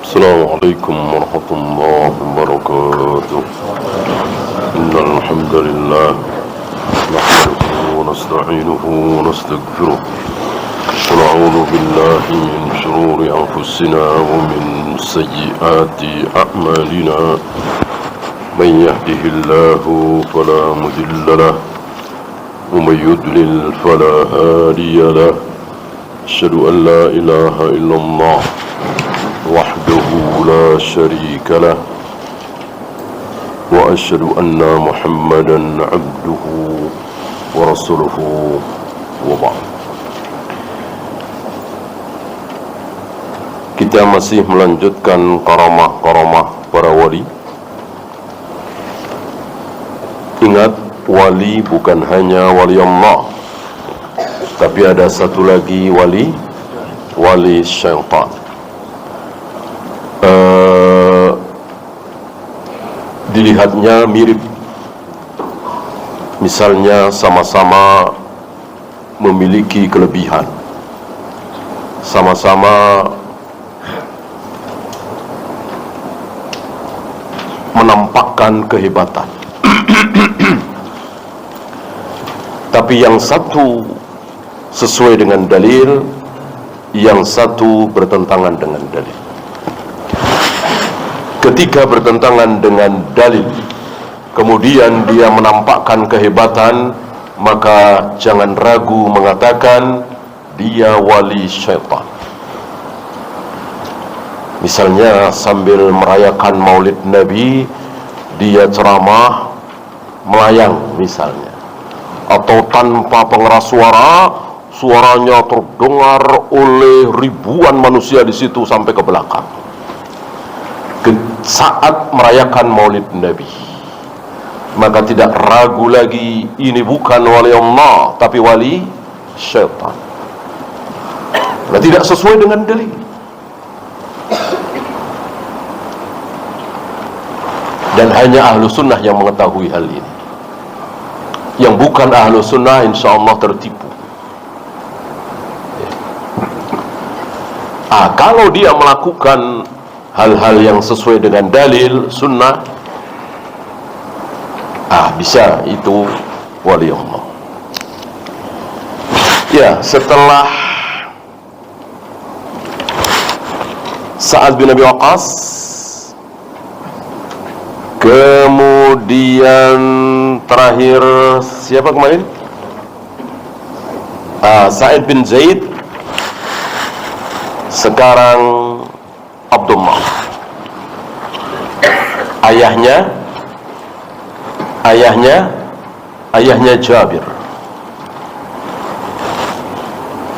السلام عليكم ورحمة الله وبركاته. إن الحمد لله نحمده ونستعينه ونستغفره ونعوذ بالله من شرور أنفسنا ومن سيئات أعمالنا. من يهده الله فلا مضل له ومن يضلل فلا هادي له. أشهد أن لا إله إلا الله وحده لا شريك له وأشهد أن محمدا عبده ورسوله وبعد. Kita masih melanjutkan karamah-karamah para wali. Ingat, wali bukan hanya wali Allah, tapi ada satu lagi wali syaitan. Dilihatnya mirip, misalnya sama-sama memiliki kelebihan, sama-sama menampakkan kehebatan. Tapi yang satu sesuai dengan dalil, yang satu bertentangan dengan dalil. Ketika bertentangan dengan dalil, kemudian dia menampakkan kehebatan, maka jangan ragu mengatakan dia wali syaitan. Misalnya sambil merayakan maulid Nabi, dia ceramah melayang misalnya, atau tanpa pengeras suara, suaranya terdengar oleh ribuan manusia di situ sampai ke belakang. Saat merayakan maulid Nabi, maka tidak ragu lagi, ini bukan wali Allah tapi wali syaitan. Nah, tidak sesuai dengan dalil. Dan hanya ahlu sunnah yang mengetahui hal ini. Yang bukan ahlu sunnah insya Allah tertipu. Kalau dia melakukan hal-hal yang sesuai dengan dalil sunnah, bisa itu wali Allah. Ya, setelah Sa'ad bin Abi Waqqas, kemudian terakhir siapa kemarin? Sa'id bin Zaid, sekarang Abdullah. Ayahnya Jabir.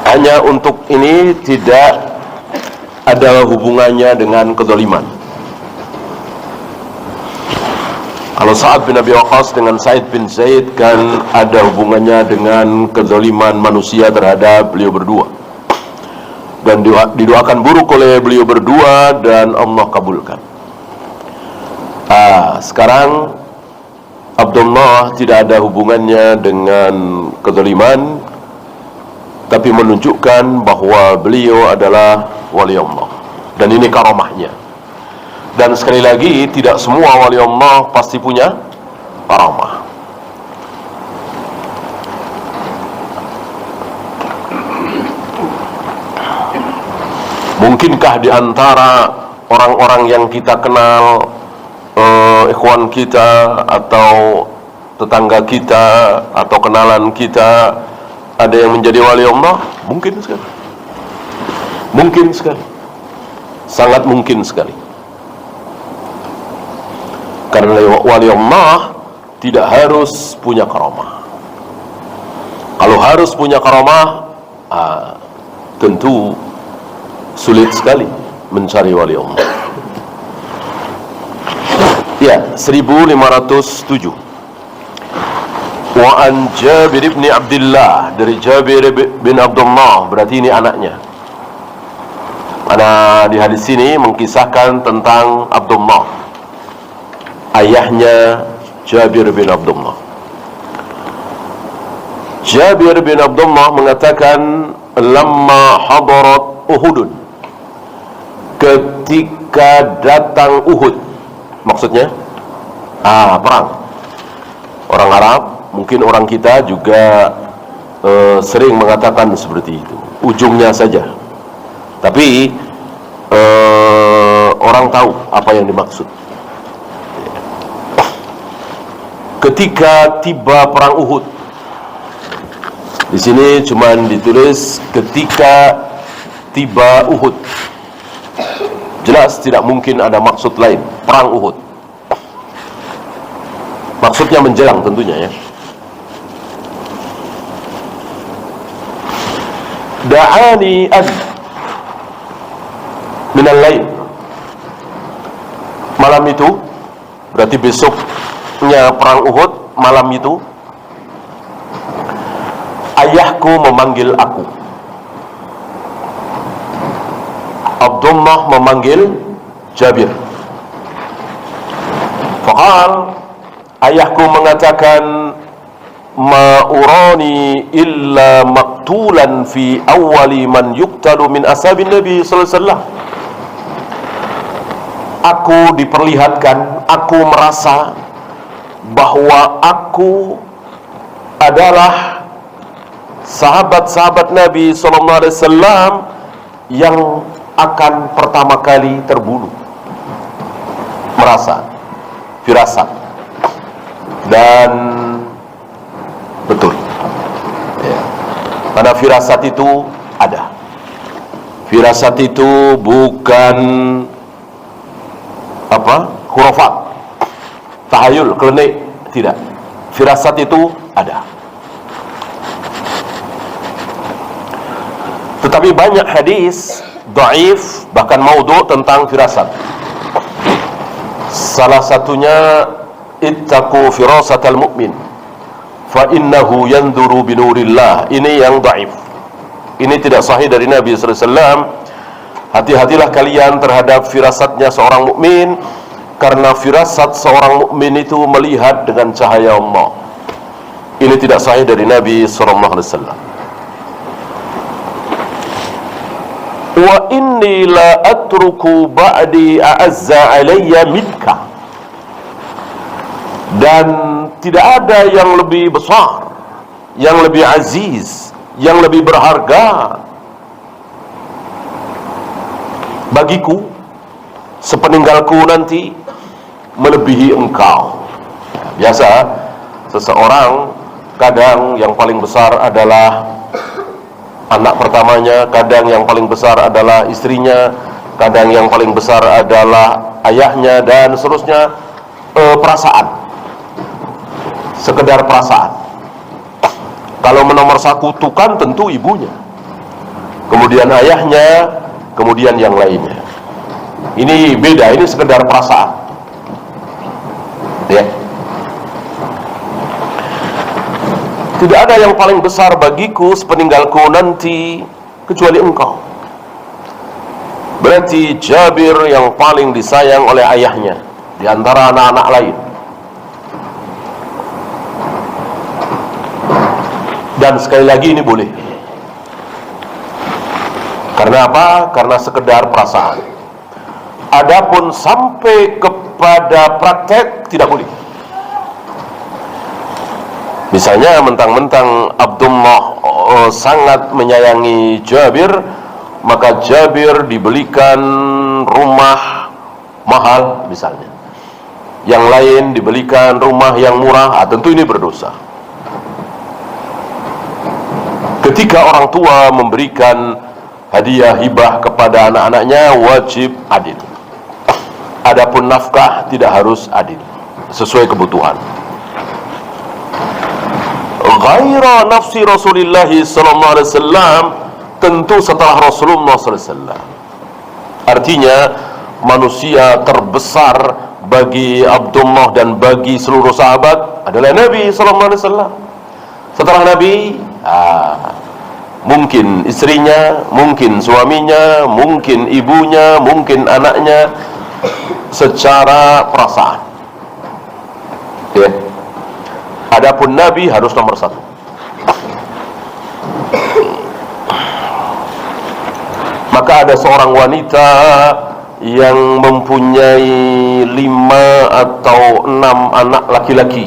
Hanya untuk ini tidak ada hubungannya dengan kezaliman. Kalau Sa'ad bin Abi Waqqas dengan Sa'id bin Zaid kan ada hubungannya dengan kezaliman manusia terhadap beliau berdua, dan didoakan buruk oleh beliau berdua dan Allah kabulkan. Sekarang Abdullah tidak ada hubungannya dengan kezaliman, tapi menunjukkan bahwa beliau adalah wali Allah, dan ini karamahnya. Dan sekali lagi, tidak semua wali Allah pasti punya karamah. Mungkinkah di antara orang-orang yang kita kenal, ikhwan kita atau tetangga kita atau kenalan kita, ada yang menjadi wali Allah? Mungkin sekali. Mungkin sekali. Sangat mungkin sekali. Karena wali Allah tidak harus punya karamah. Kalau harus punya karamah, tentu sulit sekali mencari wali Allah. Ya, 1507. Wa an Jabir bin Abdullah, dari Jabir bin Abdullah, berarti ini anaknya. Di hadis ini mengkisahkan tentang Abdullah, ayahnya Jabir bin Abdullah. Jabir bin Abdullah mengatakan, lamma hadarat Uhudun, ketika datang Uhud, maksudnya perang. Orang Arab, mungkin orang kita juga sering mengatakan seperti itu, ujungnya saja. Tapi orang tahu apa yang dimaksud. Ketika tiba perang Uhud, di sini cuma ditulis ketika tiba Uhud. Jelas tidak mungkin ada maksud lain, perang Uhud. Maksudnya menjelang tentunya ya. Da'ani an minal lail. Malam itu, berarti besoknya perang Uhud, malam itu ayahku memanggil aku. Abdullah memanggil Jabir. Faqal, ayahku mengatakan, ma urani illa maqtulan fi awwali man yuqtalu min ashabin Nabi sallallahu alaihi wasallam. Aku diperlihatkan, aku merasa bahwa aku adalah sahabat-sahabat Nabi sallallahu alaihi wasallam yang akan pertama kali terbunuh. Merasa firasat, dan betul ya. Karena firasat itu ada. Firasat itu bukan khurafat, tahayul, klenik, tidak. Firasat itu ada. Tetapi banyak hadis dhaif, bahkan maudhu tentang firasat. Salah satunya, ittaqu firasatal mu'min fa innahu yanduru binurillah. Ini yang dhaif. Ini tidak sahih dari Nabi sallallahu alaihi wasallam. Hati-hatilah kalian terhadap firasatnya seorang mukmin, karena firasat seorang mukmin itu melihat dengan cahaya Allah. Ini tidak sahih dari Nabi sallallahu alaihi wasallam. Wa inni la atruku ba'di a'azza alayya minka. Dan tidak ada yang lebih besar, yang lebih aziz, yang lebih berharga bagiku sepeninggalku nanti melebihi engkau. Biasa seseorang kadang yang paling besar adalah anak pertamanya, kadang yang paling besar adalah istrinya, kadang yang paling besar adalah ayahnya, dan seterusnya. Perasaan, sekedar perasaan. Kalau menomorsatukan tentu ibunya, kemudian ayahnya, kemudian yang lainnya. Ini beda, ini sekedar perasaan ya. Tidak ada yang paling besar bagiku sepeninggalku nanti kecuali engkau. Berarti Jabir yang paling disayang oleh ayahnya di antara anak-anak lain. Dan sekali lagi ini boleh. Karena apa? Karena sekedar perasaan. Adapun sampai kepada praktek tidak boleh. Misalnya mentang-mentang Abdullah sangat menyayangi Jabir, maka Jabir dibelikan rumah mahal misalnya, yang lain dibelikan rumah yang murah. Tentu ini berdosa. Ketika orang tua memberikan hadiah hibah kepada anak-anaknya, wajib adil. Adapun nafkah tidak harus adil, sesuai kebutuhan. Ghaira nafsi Rasulullah sallallahu alaihi wasallam, tentu setelah Rasulullah sallallahu alaihi wasallam. Artinya manusia terbesar bagi Abdullah dan bagi seluruh sahabat adalah Nabi sallallahu alaihi wasallam. Setelah Nabi, mungkin istrinya, mungkin suaminya, mungkin ibunya, mungkin anaknya, secara perasaan ya. Adapun Nabi harus nomor satu. maka ada seorang wanita yang mempunyai 5 atau 6 anak laki-laki.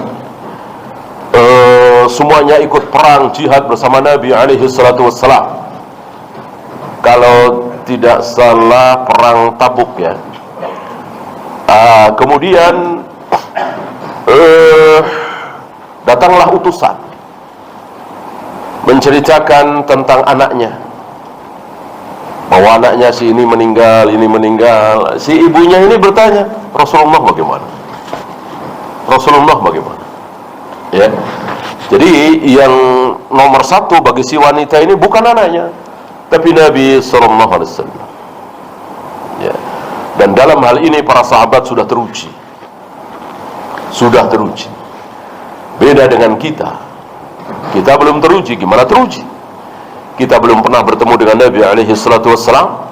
Semuanya ikut perang jihad bersama Nabi alaihi salatu wassalam. Kalau tidak salah perang Tabuk ya. Kemudian datanglah utusan menceritakan tentang anaknya, bahwa anaknya si ini meninggal. Si ibunya ini bertanya, Rasulullah bagaimana? Rasulullah bagaimana? Ya. Jadi yang nomor satu bagi si wanita ini bukan anaknya, tapi Nabi sallallahu alaihi wasallam. Ya. Dan dalam hal ini para sahabat sudah teruji. Beda dengan kita. Kita belum teruji. Gimana teruji? Kita belum pernah bertemu dengan Nabi alaihi salatu wassalam.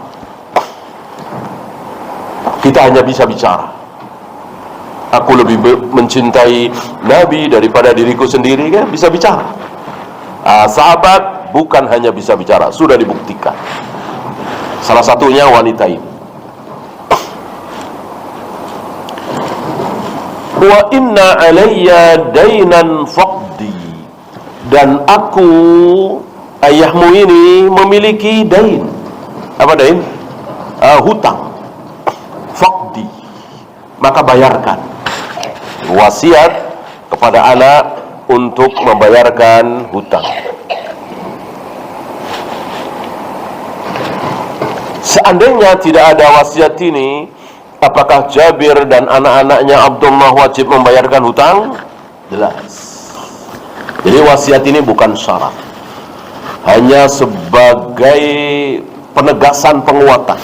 Kita hanya bisa bicara. Aku lebih mencintai Nabi daripada diriku sendiri, kan? Bisa bicara. Sahabat bukan hanya bisa bicara, sudah dibuktikan. Salah satunya wanita ini. Wa inna alayya dainan faqdi, dan aku, ayahmu ini memiliki dain. Apa dain? Hutang. Faqdi, maka bayarkan. Wasiat kepada anak untuk membayarkan hutang. Seandainya tidak ada wasiat ini, apakah Jabir dan anak-anaknya Abdullah wajib membayarkan hutang? Jelas. Jadi wasiat ini bukan syarat, hanya sebagai penegasan penguatan.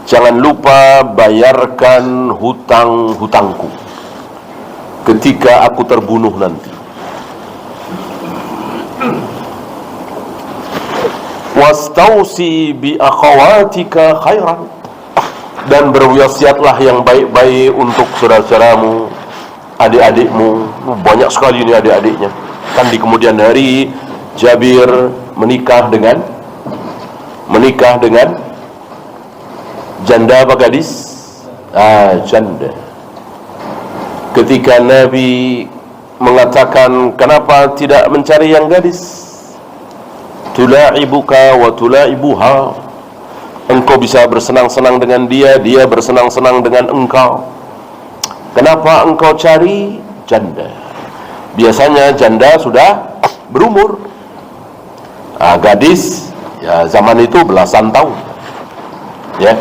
Jangan lupa bayarkan hutang-hutangku ketika aku terbunuh nanti. Wastausi bi akhawatika khairan, dan berwasiatlah yang baik-baik untuk saudara-saudaramu, adik-adikmu. Banyak sekali ini adik-adiknya. Kan di kemudian hari Jabir menikah dengan janda apa gadis? Janda. Ketika Nabi mengatakan, kenapa tidak mencari yang gadis? Tula'ibuka wa tula'ibuha, engkau bisa bersenang-senang dengan dia, dia bersenang-senang dengan engkau. Kenapa engkau cari janda? Biasanya janda sudah berumur. Gadis ya zaman itu belasan tahun. Ya.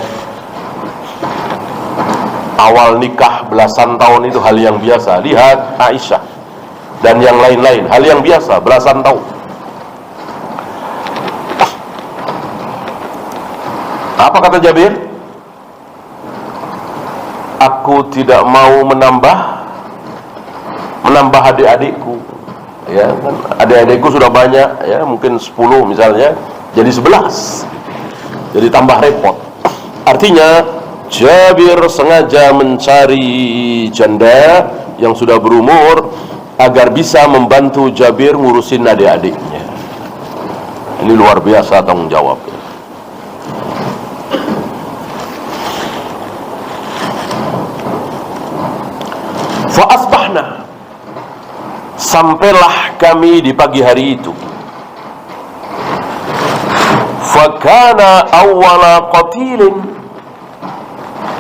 Awal nikah belasan tahun itu hal yang biasa. Lihat Aisyah dan yang lain-lain, hal yang biasa, belasan tahun. Apa kata Jabir? Aku tidak mau menambah adik-adikku. Ya, kan adik-adikku sudah banyak, ya, mungkin 10 misalnya, jadi 11. Jadi tambah repot. Artinya Jabir sengaja mencari janda yang sudah berumur agar bisa membantu Jabir ngurusin adik-adiknya. Ini luar biasa tanggung jawab. Fa asbahna, sampailah kami di pagi hari itu. Fa kana awwala qatilin,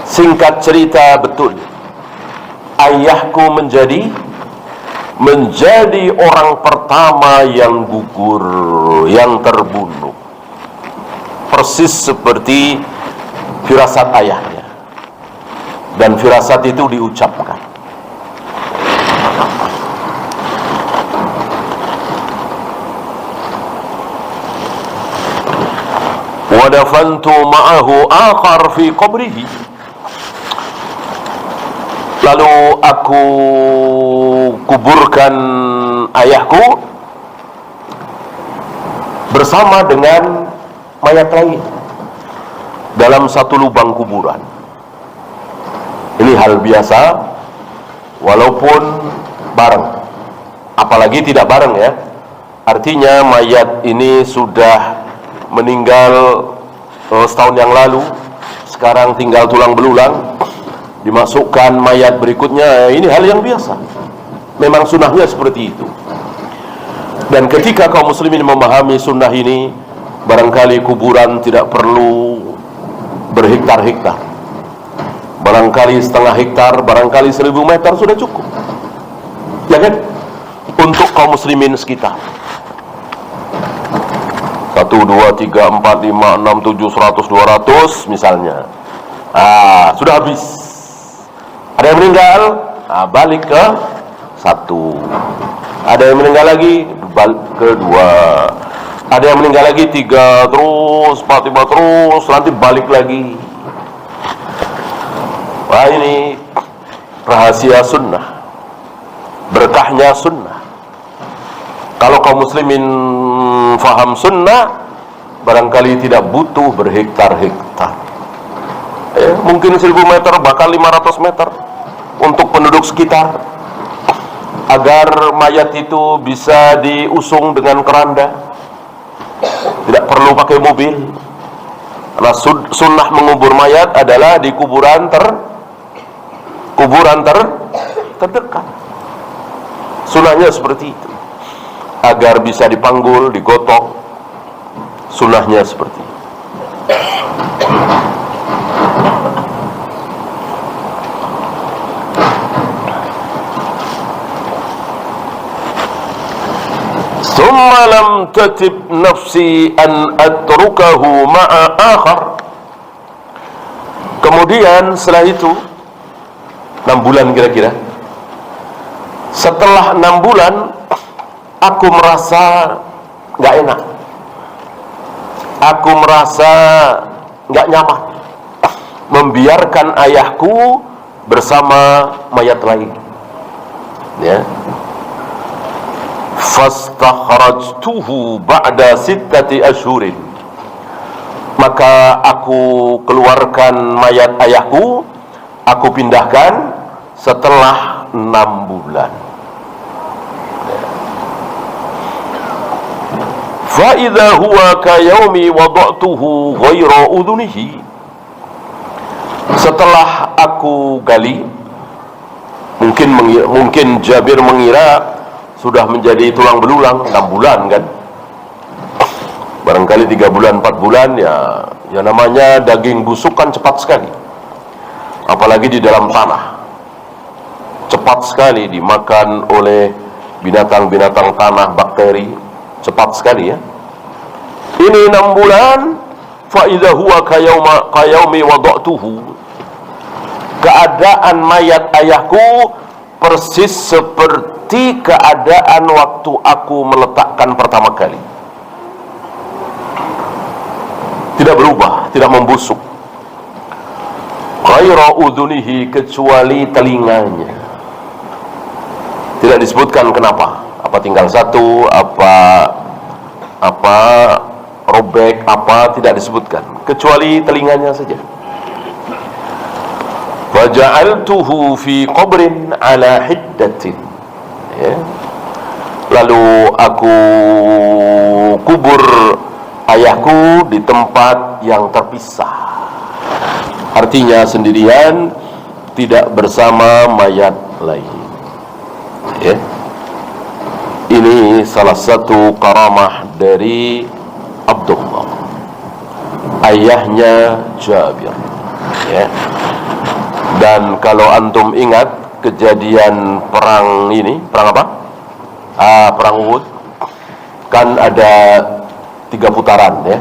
singkat cerita betul, ayahku menjadi orang pertama yang gugur, yang terbunuh. Persis seperti firasat ayahnya. Dan firasat itu diucapkan. Wa dafantu ma'ahu akhar fi qabrihi, lalu aku kuburkan ayahku bersama dengan mayat lain dalam satu lubang kuburan. Ini hal biasa, walaupun bareng, apalagi tidak bareng ya. Artinya mayat ini sudah meninggal setahun yang lalu, sekarang tinggal tulang belulang, dimasukkan mayat berikutnya. Ini hal yang biasa, memang sunnahnya seperti itu. Dan ketika kaum muslimin memahami sunnah ini, barangkali kuburan tidak perlu berhektar-hektar, barangkali setengah hektar, barangkali 1000 meter sudah cukup, ya kan, untuk kaum muslimin sekitar. 1, 2, 3, 4, 5, 6, 7, 100, 200 misalnya. Sudah habis. Ada yang meninggal, balik ke 1. Ada yang meninggal lagi, balik ke 2. Ada yang meninggal lagi 3, terus 4, 5, terus, nanti balik lagi. Wah, ini rahasia sunnah, berkahnya sunnah. Kalau kaum muslimin faham sunnah, barangkali tidak butuh berhektar-hektar, mungkin 1000 meter, bahkan 500 meter untuk penduduk sekitar, agar mayat itu bisa diusung dengan keranda, tidak perlu pakai mobil. Karena sunnah mengubur mayat adalah di kuburan terdekat. Sunnahnya seperti itu, agar bisa dipanggul, digotong. Sunnahnya seperti itu. Thumma lam tatib nafsi an atrukahu ma'a akhar. Kemudian setelah itu 6 bulan kira-kira, setelah 6 bulan aku merasa gak enak, aku merasa gak nyaman membiarkan ayahku bersama mayat lain, ya. Fastakhrajtuhu ba'da 6 ashhurin. Maka aku keluarkan mayat ayahku, aku pindahkan setelah 6 bulan. Fa idza huwa ka yaumi wada'tuhu ghaira udhunihi. Setelah aku gali, mungkin Jabir mengira sudah menjadi tulang belulang 6 bulan kan. Barangkali 3 bulan 4 bulan, ya namanya daging busuk kan cepat sekali, apalagi di dalam tanah, cepat sekali dimakan oleh binatang-binatang tanah, bakteri, cepat sekali ya. Ini 6 bulan. Fa idza huwa qayaumi wada'tuhu. Keadaan mayat ayahku persis seperti keadaan waktu aku meletakkan pertama kali. Tidak berubah, tidak membusuk. Ghaira udhunihi, kecuali telinganya. Tidak disebutkan kenapa. Apa tinggal 1, apa robek, apa tidak disebutkan, kecuali telinganya saja. Faja'altuhu fi qabrin ala hiddatin, ya. Lalu aku kubur ayahku di tempat yang terpisah, artinya sendirian, tidak bersama mayat lain, ya. Ini salah satu karamah dari Abdullah, ayahnya Jabir, ya. Dan kalau antum ingat kejadian perang ini, perang apa? Perang Uhud, kan ada 3 putaran, ya.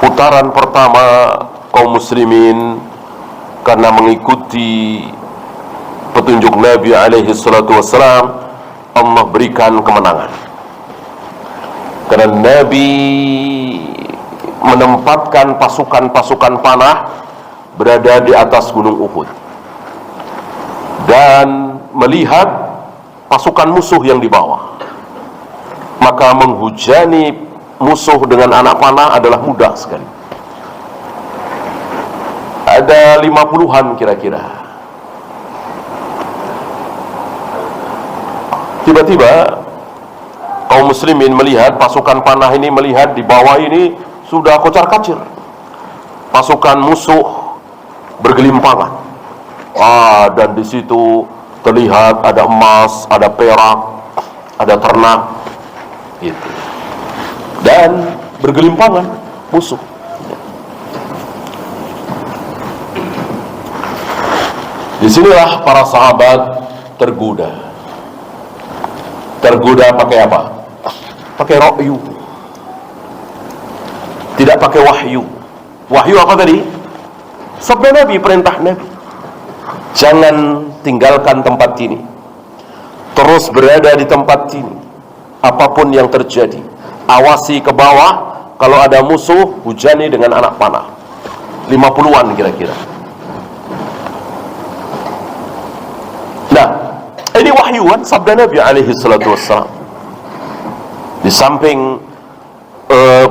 Putaran pertama kaum muslimin karena mengikuti petunjuk Nabi alaihi salatu wassalam, Allah berikan kemenangan. Karena Nabi menempatkan pasukan-pasukan panah berada di atas gunung Uhud dan melihat pasukan musuh yang di bawah, maka menghujani musuh dengan anak panah adalah mudah sekali. Ada 50-an kira-kira, Tiba-tiba kaum muslimin melihat pasukan panah ini, melihat di bawah ini sudah kocar-kacir, pasukan musuh bergelimpangan. Dan di situ terlihat ada emas, ada perak, ada ternak, gitu. Dan bergelimpangan musuh. Disinilah para sahabat tergoda. Tergoda pakai apa? Pakai ra'yu. Tidak pakai wahyu. Wahyu apa tadi? Sabda Nabi, perintah Nabi. Jangan tinggalkan tempat ini. Terus berada di tempat ini. Apapun yang terjadi, awasi ke bawah. Kalau ada musuh, hujani dengan anak panah. 50-an kira-kira. Nah, ini wahyuan sabda Nabi alaihi salatu wassalam. Di samping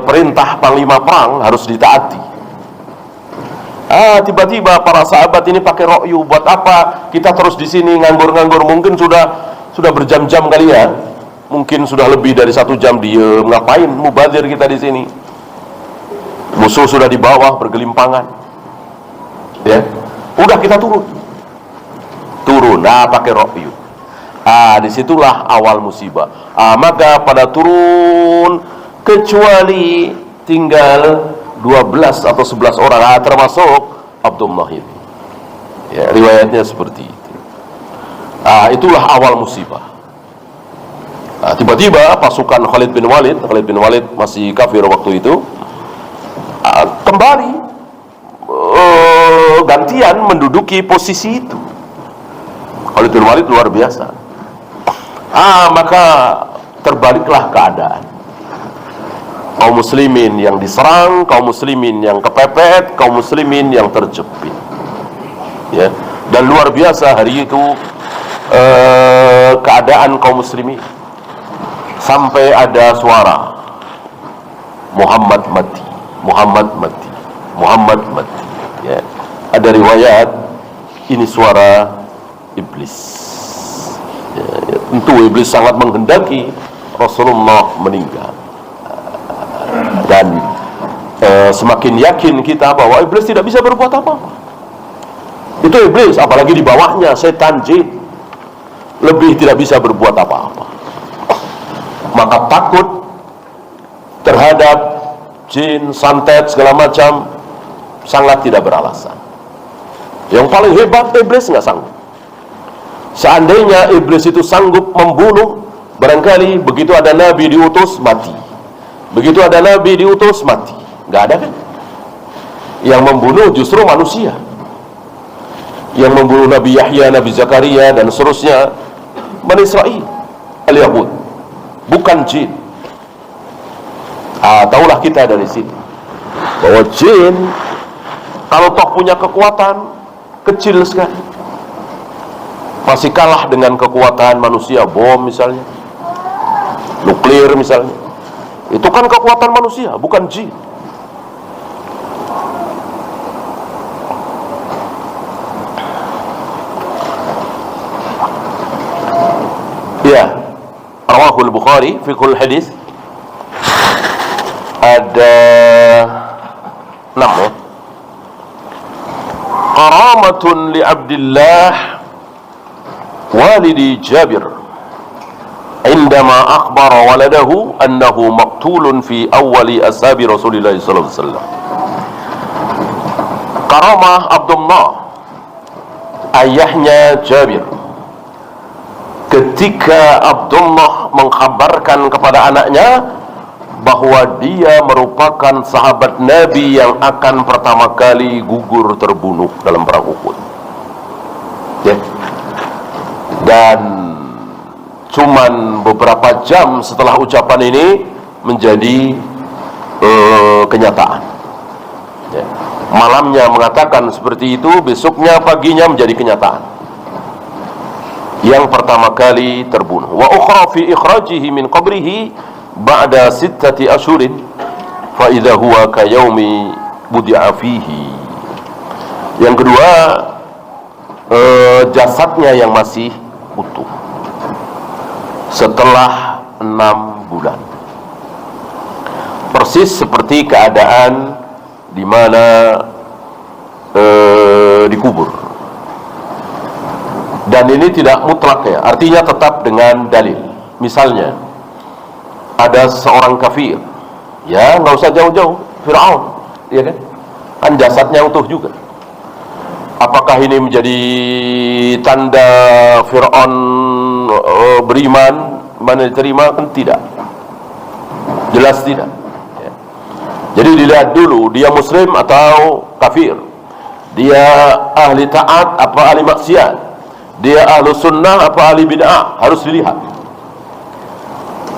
perintah panglima perang harus ditaati. Tiba-tiba para sahabat ini pakai ra'yu. Buat apa kita terus di sini nganggur-nganggur? Mungkin sudah berjam-jam kali ya. Mungkin sudah lebih dari 1 jam diem. Ngapain mubadir kita di sini? Musuh sudah di bawah bergelimpangan. Ya, udah kita turun. Pakai ra'yu. Disitulah awal musibah. Maka pada turun, kecuali tinggal 12 atau 11 orang, termasuk Abdullah ini. Ya, riwayatnya seperti itu. Itulah awal musibah. Tiba-tiba pasukan Khalid bin Walid masih kafir waktu itu, kembali gantian menduduki posisi itu. Khalid bin Walid luar biasa. Maka terbaliklah keadaan. Kaum muslimin yang diserang, kaum muslimin yang kepepet, kaum muslimin yang terjepit. Ya, dan luar biasa hari itu keadaan kaum muslimin. Sampai ada suara Muhammad mati. Ya. Ada riwayat ini suara iblis. Ya. Tentu iblis sangat menghendaki Rasulullah meninggal. Dan semakin yakin kita bahwa iblis tidak bisa berbuat apa-apa. Itu iblis, apalagi di bawahnya setan jin, lebih tidak bisa berbuat apa-apa. Maka takut terhadap jin, santet, segala macam sangat tidak beralasan. Yang paling hebat iblis nggak sanggup. Seandainya iblis itu sanggup membunuh, barangkali begitu ada nabi diutus mati. Begitu ada nabi diutus mati. Nggak ada kan? Yang membunuh justru manusia. Yang membunuh Nabi Yahya, Nabi Zakaria dan seterusnya Bani Israel, al-Yahud, bukan jin. Taulah kita dari sini bahwa jin kalau toh punya kekuatan kecil sekali, masih kalah dengan kekuatan manusia. Bom misalnya, nuklir misalnya, itu kan kekuatan manusia, bukan jin. Ya, rawahul Bukhari fiqhul hadis ada 6 ya. Qaramatun li Abdillah walidi Jabir indama akhbara waladahu annahu maqtulun fi awwali ashabi Rasulillah sallallahu alaihi wasallam. Karamah Abdullah, ayahnya Jabir, ketika Abdullah mengkhabarkan kepada anaknya bahwa dia merupakan sahabat Nabi yang akan pertama kali gugur terbunuh dalam perang Uhud. Ya. Dan cuman beberapa jam setelah ucapan ini menjadi kenyataan. Ya. Malamnya mengatakan seperti itu, besoknya paginya menjadi kenyataan. Yang pertama kali terbunuh. Wa ukhra fi ikhrajihi min qabrihi ba'da 6 ashhurin fa idza huwa ka yaumi budi'a fihi. Yang kedua, jasadnya yang masih utuh setelah 6 bulan. Persis seperti keadaan di mana dikubur. Dan ini tidak mutlak ya, artinya tetap dengan dalil. Misalnya ada seorang kafir, ya nggak usah jauh-jauh, Fir'aun, ya kan? Kan jasadnya utuh juga. Apakah ini menjadi tanda Fir'aun beriman, mana diterima? Kan tidak, jelas tidak ya. Jadi dilihat dulu dia muslim atau kafir, dia ahli taat apa ahli maksiat, dia ahlu sunnah apa ahli bid'ah, harus dilihat.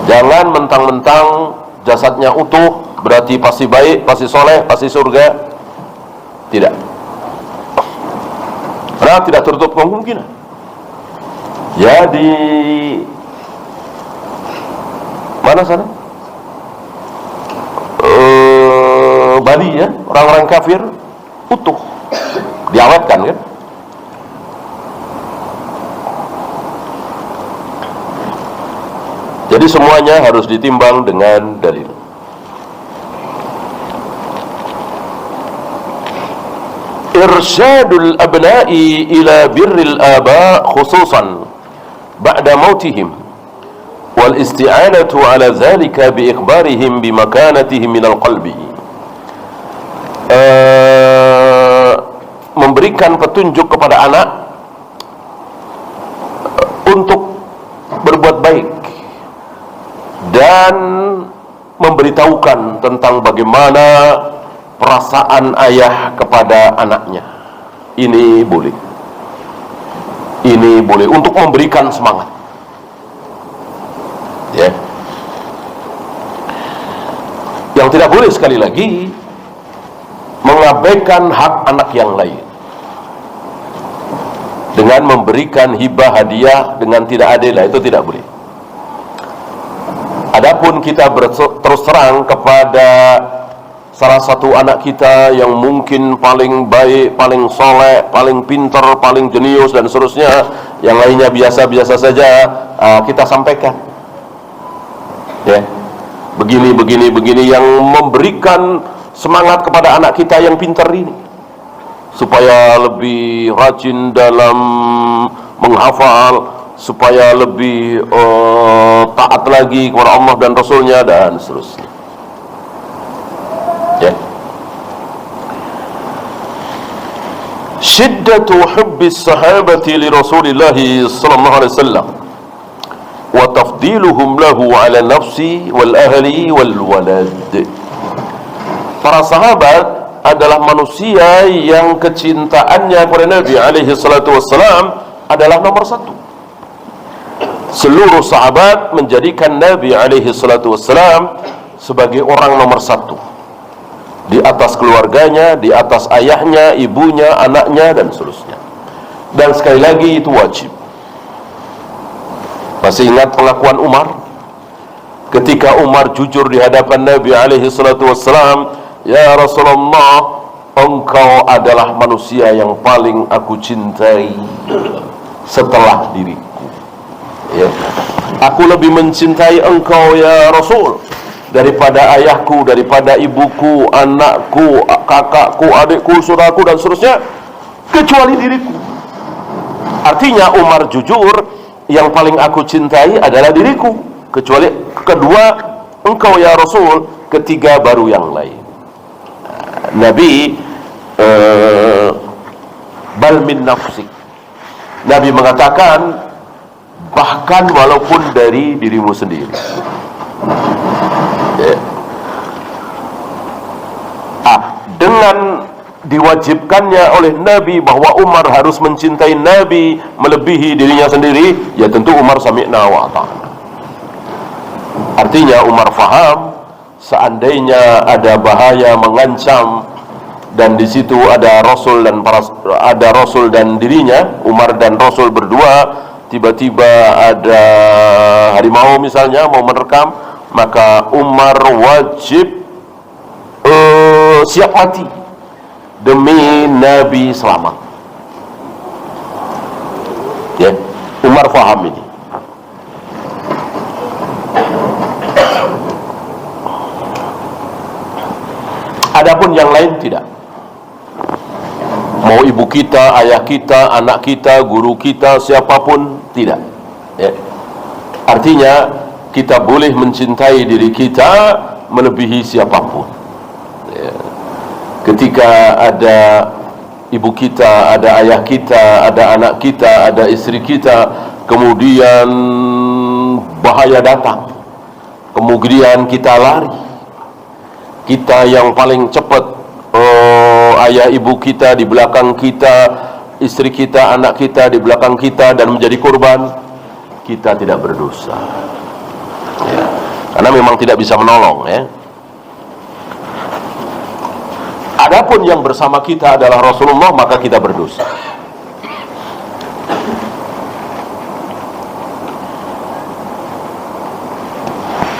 Jangan mentang-mentang jasadnya utuh berarti pasti baik, pasti soleh, pasti surga. Tidak, karena tidak tertutup kemungkinan. Ya di mana sana? Bali ya, orang-orang kafir utuh diawetkan kan. Jadi semuanya harus ditimbang dengan dalil. Irsyadul abna'i ila birril aba khususan ba'da mautihim wal isti'anatu ala dhalika bi ikhbarihim bi makanatihim minal qalbi. Memberikan petunjuk kepada anak untuk berbuat baik dan memberitahukan tentang bagaimana perasaan ayah kepada anaknya. Ini boleh, ini boleh untuk memberikan semangat ya. Yang tidak boleh sekali lagi mengabaikan hak anak yang lain dengan memberikan hibah hadiah dengan tidak adil, itu tidak boleh. Adapun kita terus terang kepada salah satu anak kita yang mungkin paling baik, paling soleh, paling pintar, paling jenius dan seterusnya, yang lainnya biasa-biasa saja, kita sampaikan ya, begini yang memberikan semangat kepada anak kita yang pintar ini supaya lebih rajin dalam menghafal, supaya lebih taat lagi kepada Allah dan Rasulnya dan seterusnya ya. Syiddatu hubbis sahabati li Rasulillah sallallahu alaihi wasallam wa tafdiluhum lahu ala nafsi wal ahli wal walad. Para sahabat adalah manusia yang kecintaannya kepada Nabi alaihi salatu wassalam adalah nomor satu. Seluruh sahabat menjadikan Nabi alaihi salatu wassalam sebagai orang nomor satu, di atas keluarganya, di atas ayahnya, ibunya, anaknya dan seterusnya. Dan sekali lagi itu wajib. Masih ingat pengakuan Umar ketika Umar jujur di hadapan Nabi alaihi salatu wassalam, "Ya Rasulullah, engkau adalah manusia yang paling aku cintai setelah diriku ya. Aku lebih mencintai engkau ya Rasul daripada ayahku, daripada ibuku, anakku, kakakku, adikku, saudaraku dan seterusnya, kecuali diriku." Artinya Umar jujur, yang paling aku cintai adalah diriku, kecuali kedua engkau ya Rasul, ketiga baru yang lain. Nabi bal min nafsik, Nabi mengatakan bahkan walaupun dari dirimu sendiri ya. Dengan diwajibkannya oleh Nabi bahwa Umar harus mencintai Nabi melebihi dirinya sendiri, ya tentu Umar sami'na wa ata'na. Artinya Umar faham seandainya ada bahaya mengancam dan di situ ada Rasul dan dirinya, Umar dan Rasul berdua, tiba-tiba ada harimau misalnya mau menerkam, maka Umar wajib siap mati demi Nabi selamat ya. Umar faham ini Adapun yang lain tidak. Mau ibu kita, ayah kita, anak kita, guru kita, siapapun tidak. Ya. Artinya kita boleh mencintai diri kita melebihi siapapun. Ya. Ketika ada ibu kita, ada ayah kita, ada anak kita, ada istri kita, kemudian bahaya datang, kemudian kita lari, kita yang paling cepat, ayah ibu kita di belakang kita, istri kita, anak kita di belakang kita, dan menjadi korban, kita tidak berdosa. Ya. Karena memang tidak bisa menolong. Ya. Adapun yang bersama kita adalah Rasulullah, maka kita berdosa.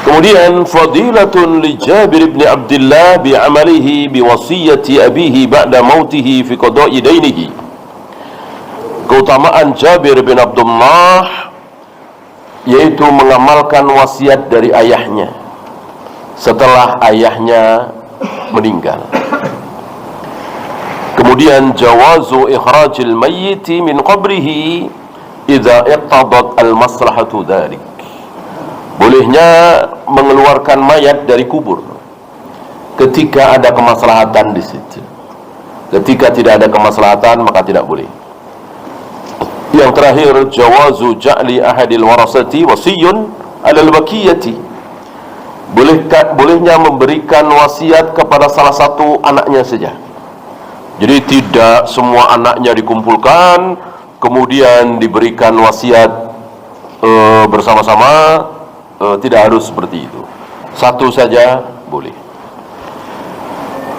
Kemudian fadilatun li Jabir bin Abdullah bi amalihi bi wasiyati abihi ba'da mautihi fi qada'i dainihi. Keutamaan Jabir bin Abdullah yaitu mengamalkan wasiat dari ayahnya setelah ayahnya meninggal. Kemudian jawazu ikhrajil mayyiti min qabrihi idza iqtadat al-maslahatu dzalik. Bolehnya mengeluarkan mayat dari kubur ketika ada kemaslahatan di situ. Ketika tidak ada kemaslahatan maka tidak boleh. Yang terakhir, jawazu ja'li ahadil warasati wasiyun 'alal baqiyati. Bolehnya memberikan wasiat kepada salah satu anaknya saja. Jadi tidak semua anaknya dikumpulkan kemudian diberikan wasiat bersama-sama. Tidak harus seperti itu. Satu saja boleh.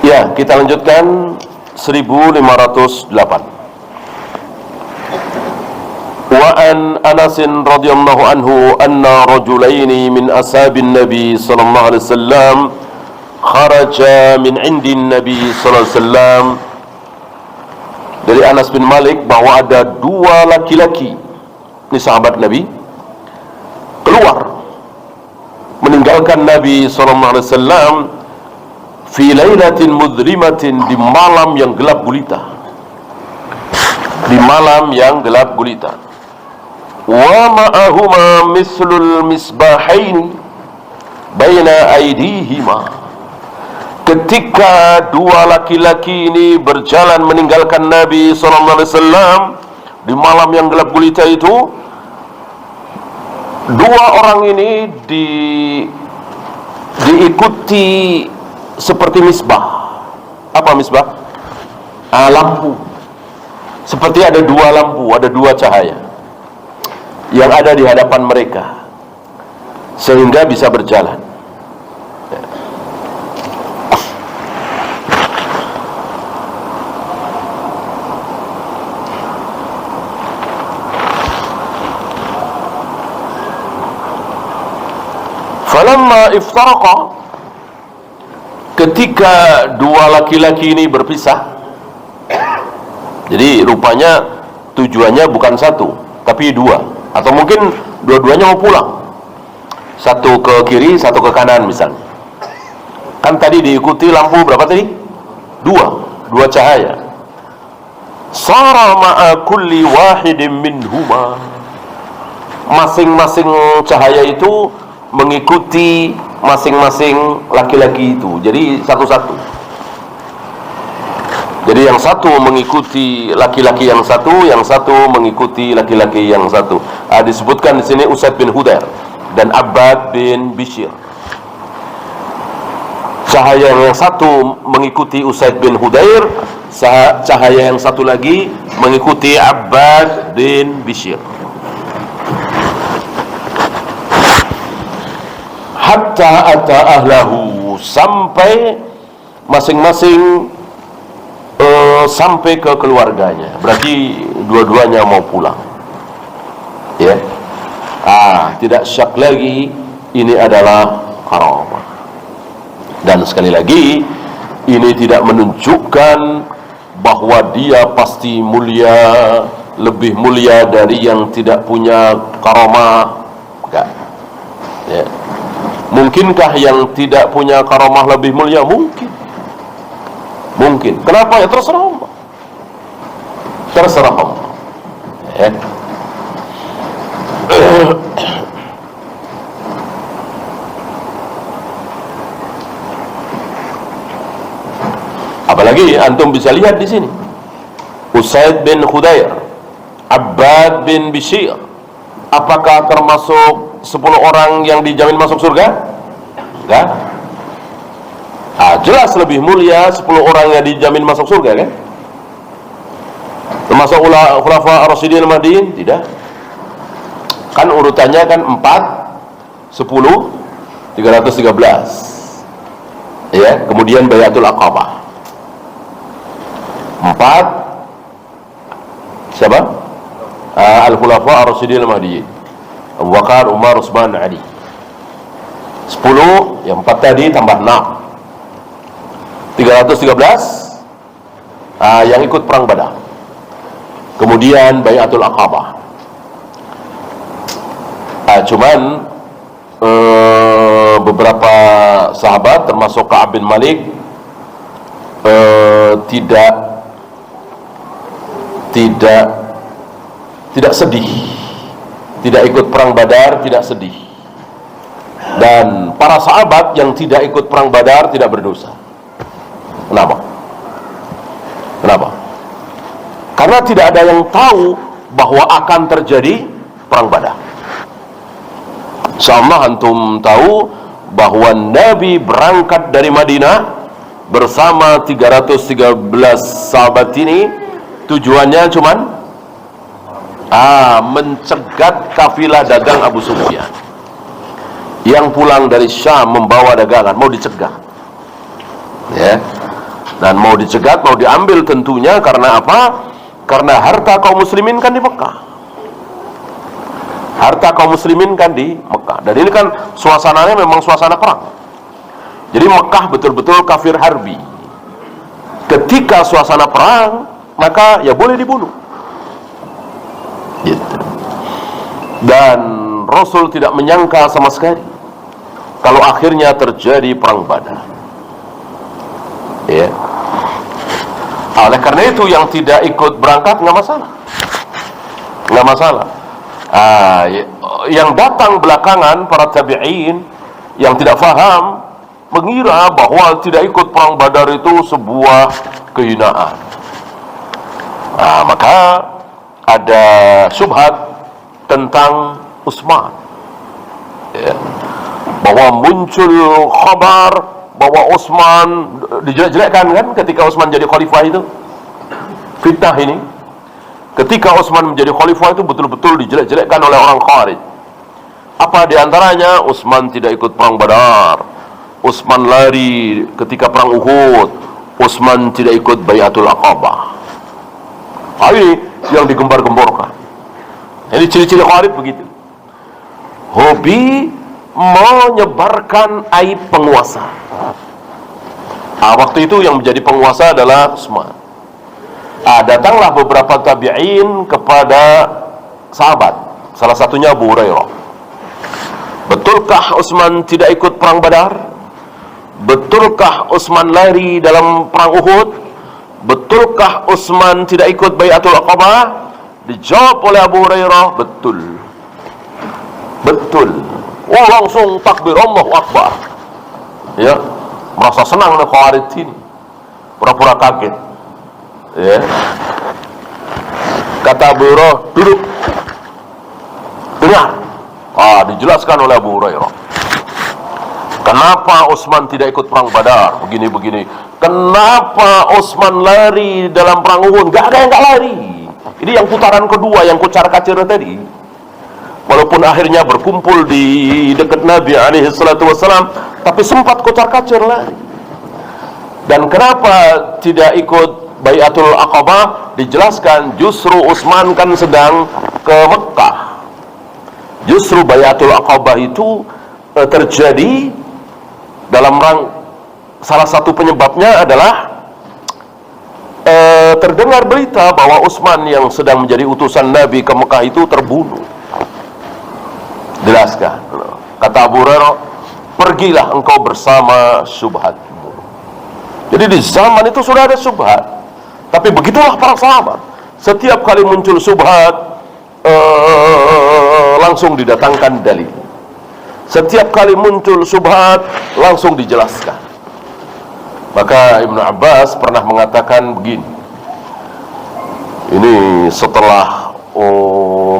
Ya, kita lanjutkan 1508. Wa an Anas radhiyallahu anhu anna rajulaini min ashabin Nabi sallallahu alaihi wasallam kharaja min indin Nabi sallallahu alaihi wasallam. Dari Anas bin Malik bahwa ada dua laki-laki, ini sahabat Nabi, keluar meninggalkan Nabi SAW fi lailatin mudhrimatin, di malam yang gelap gulita, di malam yang gelap gulita. Wa ma'ahuma mislul misbahaini baina aydihima. Ketika dua laki-laki ini berjalan meninggalkan Nabi SAW di malam yang gelap gulita itu, dua orang ini diikuti seperti misbah. Apa misbah? Lampu. Seperti ada dua lampu, ada dua cahaya yang ada di hadapan mereka sehingga bisa berjalan. Falamma iftaraqa, ketika dua laki-laki ini berpisah, jadi rupanya tujuannya bukan satu tapi dua, atau mungkin dua-duanya mau pulang, satu ke kiri satu ke kanan misalnya. Kan tadi diikuti lampu berapa tadi? Dua cahaya. Sara ma'a kulli wahidin minhuma, masing-masing cahaya itu mengikuti masing-masing laki-laki itu. Jadi satu-satu. Jadi yang satu mengikuti laki-laki yang satu mengikuti laki-laki yang satu. Disebutkan di sini Usaid bin Hudair dan Abbad bin Bishr. Cahaya yang satu mengikuti Usaid bin Hudair, cahaya yang satu lagi mengikuti Abbad bin Bishr. Hatta ata ahlahu, sampai masing-masing sampai ke keluarganya. Berarti dua-duanya mau pulang. Ya. Tidak syak lagi ini adalah karamah. Dan sekali lagi, ini tidak menunjukkan bahwa dia pasti mulia, lebih mulia dari yang tidak punya karamah. Enggak. Ya. Mungkinkah yang tidak punya karamah lebih mulia? Mungkin. mungkin. Kenapa? Ya terserah Allah. Terserah Allah. Ya. Apalagi antum bisa lihat di sini, Usaid bin Khudair, Abbad bin Bishir, apakah termasuk 10 orang yang dijamin masuk surga? Enggak. Jelas lebih mulia 10 orang yang dijamin masuk surga, kan? Termasuk Khulafa Ar-Rasyidin Al-Mahdiyyin? Tidak. Kan urutannya kan 4, 10, 313. Ya, kemudian Bayatul Aqabah. 4 siapa? Al-Khulafa Ar-Rasyidin Al-Mahdiyyin, Abu Bakar, Umar, Utsman, Ali. 10, yang 4 tadi tambah 6, 313 yang ikut perang Badar. Kemudian Bayatul Aqabah. Cuman beberapa sahabat termasuk Ka'ab bin Malik tidak sedih, tidak ikut perang Badar, tidak sedih. Dan para sahabat yang tidak ikut perang Badar tidak berdosa. Kenapa? Karena tidak ada yang tahu bahwa akan terjadi perang Badar. Insyaallah antum tahu bahwa Nabi berangkat dari Madinah bersama 313 sahabat ini. Tujuannya cuman mencegat kafilah dagang Abu Sufyan yang pulang dari Syam membawa dagangan, mau dicegah. Ya. Dan mau dicegat, mau diambil tentunya karena apa? Karena harta kaum muslimin kan di Mekah. Harta kaum muslimin kan di Mekah. Dan ini kan suasananya memang suasana perang. Jadi Mekah betul-betul kafir harbi. Ketika suasana perang, maka ya boleh dibunuh. Gitu. Dan Rasul tidak menyangka sama sekali kalau akhirnya terjadi perang Badar. Ya. Oleh karena itu yang tidak ikut berangkat nggak masalah. Yang datang belakangan para tabi'in yang tidak faham mengira bahwa tidak ikut perang Badar itu sebuah kehinaan. Maka ada syubhat tentang Utsman, ya, bahwa muncul kabar bahwa Utsman dijelek-jelekkan kan ketika Utsman jadi khalifah itu. Fitnah ini ketika Utsman menjadi khalifah itu betul-betul dijelek-jelekkan oleh orang Khawarij. Apa diantaranya? Utsman tidak ikut perang Badar, Utsman lari ketika perang Uhud, Utsman tidak ikut Bayatul Aqabah. Ini yang digembar-gemborkan. Ini ciri-ciri Khawarij begitu. Hobi menyebarkan aib penguasa. Waktu itu yang menjadi penguasa adalah Utsman. Datanglah beberapa tabi'in kepada sahabat, salah satunya Abu Hurairah. Betulkah Utsman tidak ikut perang Badar? Betulkah Utsman lari dalam perang Uhud? Betulkah Utsman tidak ikut Bayatul Aqabah? Dijawab oleh Abu Hurairah, betul. Langsung takbir, Allahu Akbar. Ya, merasa senang nih Khawarij ini. Pura-pura kaget. Ya. Kata Abu Hurairah, duduk. Dengar. Dijelaskan oleh Abu Hurairah. Kenapa Utsman tidak ikut perang Badar? Begini. Kenapa Utsman lari dalam perang Uhud? Gak ada yang gak lari. Ini yang putaran kedua, yang kocar-kacir tadi. Walaupun akhirnya berkumpul di dekat Nabi SAW, tapi sempat kocar-kacir lari. Dan kenapa tidak ikut Bayatul Aqabah? Dijelaskan justru Utsman kan sedang ke Mekah. Justru Bayatul Aqabah itu terjadi dalam salah satu penyebabnya adalah terdengar berita bahwa Utsman yang sedang menjadi utusan Nabi ke Mekah itu terbunuh. Jelaskan. Kata Abu Hurairah, pergilah engkau bersama syubhatmu. Jadi di zaman itu sudah ada subhat. Tapi begitulah para sahabat. Setiap kali muncul subhat, langsung didatangkan dalil. Setiap kali muncul subhat, langsung dijelaskan. Maka Ibnu Abbas pernah mengatakan begini. Ini setelah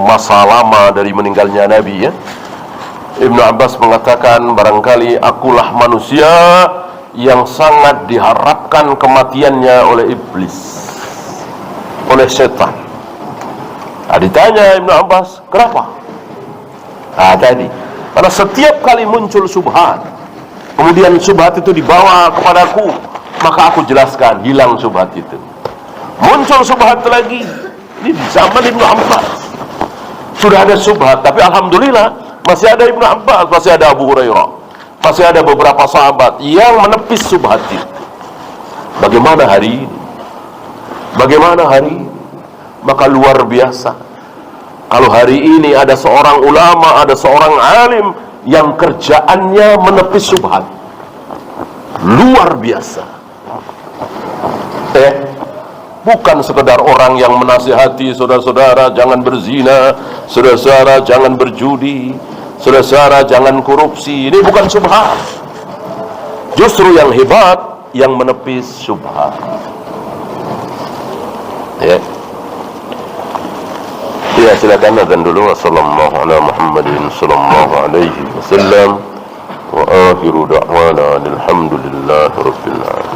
masa lama dari meninggalnya Nabi, ya. Ibnu Abbas mengatakan, barangkali akulah manusia yang sangat diharapkan kematiannya oleh iblis, oleh setan. Ditanya Ibnu Abbas, kenapa? Tadi, karena setiap kali muncul subhat, kemudian subhat itu dibawa kepadaku, maka aku jelaskan, hilang subhat itu. Muncul subhat lagi, ini di zaman Ibnu Abbas sudah ada subhat, tapi alhamdulillah masih ada Ibnu Abbas, masih ada Abu Hurairah, masih ada beberapa sahabat yang menepis subhat itu. Bagaimana hari ini? Bagaimana hari ini? Maka luar biasa kalau hari ini ada seorang ulama, ada seorang alim yang kerjaannya menepis subhat. Luar biasa. Bukan sekedar orang yang menasihati saudara-saudara jangan berzina, saudara-saudara jangan berjudi, saudara-saudara jangan korupsi. Ini bukan subhat. Justru yang hebat yang menepis subhat. Ya, silakan azan dulu. Wassallallahu ala Muhammadin sallallahu alaihi wasallam wa akhiru da'wana alhamdulillahi rabbil alamin.